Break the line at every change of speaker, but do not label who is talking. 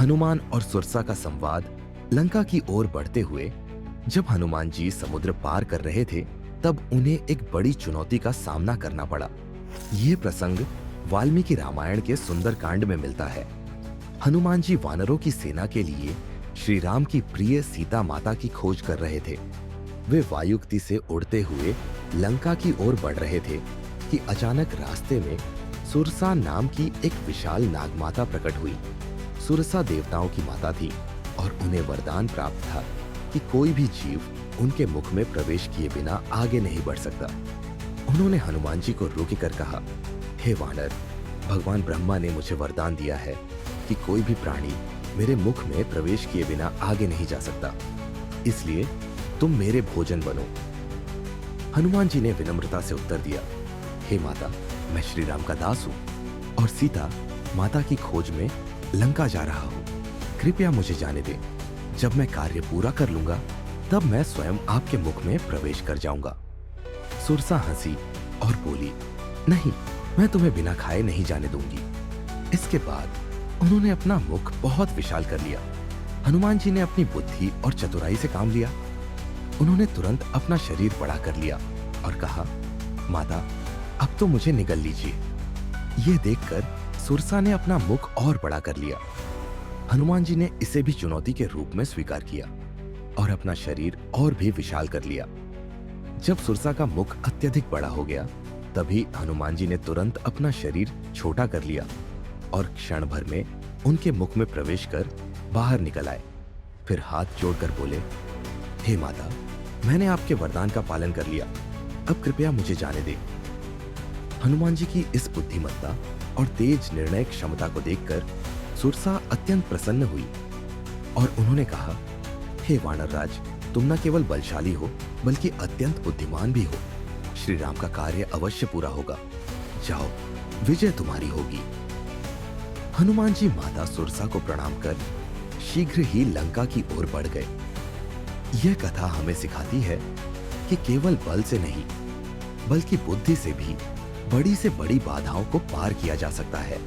हनुमान और सुरसा का संवाद लंका की ओर बढ़ते हुए जब हनुमान जी समुद्र पार कर रहे थे, तब उन्हें एक बड़ी चुनौती का सामना करना पड़ा। ये प्रसंग वाल्मीकि रामायण के सुंदरकांड में मिलता है। हनुमान जी वानरों की सेना के लिए श्री राम की प्रिय सीता माता की खोज कर रहे थे। वे वायुगति से उड़ते हुए लंका की ओर बढ़ रहे थे कि अचानक रास्ते में सुरसा नाम की एक विशाल नागमाता प्रकट हुई। सुरसा देवताओं की माता थी और उन्हें वरदान प्राप्त था कि कोई भी जीव उनके मुख में प्रवेश किए बिना आगे नहीं बढ़ सकता। उन्होंने हनुमान जी को रोक कर कहा, हे वानर, भगवान ब्रह्मा ने मुझे वरदान दिया है कि कोई भी प्राणी मेरे मुख में प्रवेश किए बिना आगे नहीं जा सकता, इसलिए तुम मेरे भोजन बनो। हनुमान जी ने विनम्रता से उत्तर दिया, हे माता, मैं श्री राम का दास हूँ और सीता माता की खोज में लंका जा रहा हूँ। कृपया मुझे जाने दें। जब मैं कार्य पूरा कर लूंगा तब मैं स्वयं आपके मुख में प्रवेश कर जाऊंगा। सुरसा हंसी और बोली, नहीं, मैं तुम्हें बिना खाए नहीं जाने दूंगी। इसके बाद उन्होंने अपना मुख बहुत विशाल कर लिया। हनुमान जी ने अपनी बुद्धि और चतुराई से काम लिया। उन्होंने तुरंत अपना शरीर बड़ा कर लिया और कहा, माता, अब तो मुझे निगल लीजिए। यह देखकर सुरसा ने अपना मुख और बड़ा कर लिया। हनुमान जी ने इसे भी चुनौती के रूप में स्वीकार किया और अपना शरीर और भी विशाल कर लिया। जब सुरसा का मुख अत्यधिक बड़ा हो गया, तभी हनुमान जी ने तुरंत अपना शरीर छोटा कर लिया और क्षण भर में उनके मुख में प्रवेश कर बाहर निकल आए। फिर हाथ जोड़कर बोले, हे माता, मैंने आपके वरदान का पालन कर लिया, अब कृपया मुझे जाने दें। हनुमान जी की इस बुद्धिमत्ता और तेज निर्णय क्षमता को देखकर सुरसा अत्यंत प्रसन्न हुई और उन्होंने कहा, हे वानरराज, तुम न केवल बलशाली हो बल्कि अत्यंत बुद्धिमान भी हो। श्री राम का कार्य अवश्य पूरा होगा। जाओ, विजय तुम्हारी होगी। हनुमान जी माता सुरसा को प्रणाम कर शीघ्र ही लंका की ओर बढ़ गए। यह कथा हमें सिखाती है कि केवल बल से नहीं बल्कि बुद्धि से भी बड़ी से बड़ी बाधाओं को पार किया जा सकता है।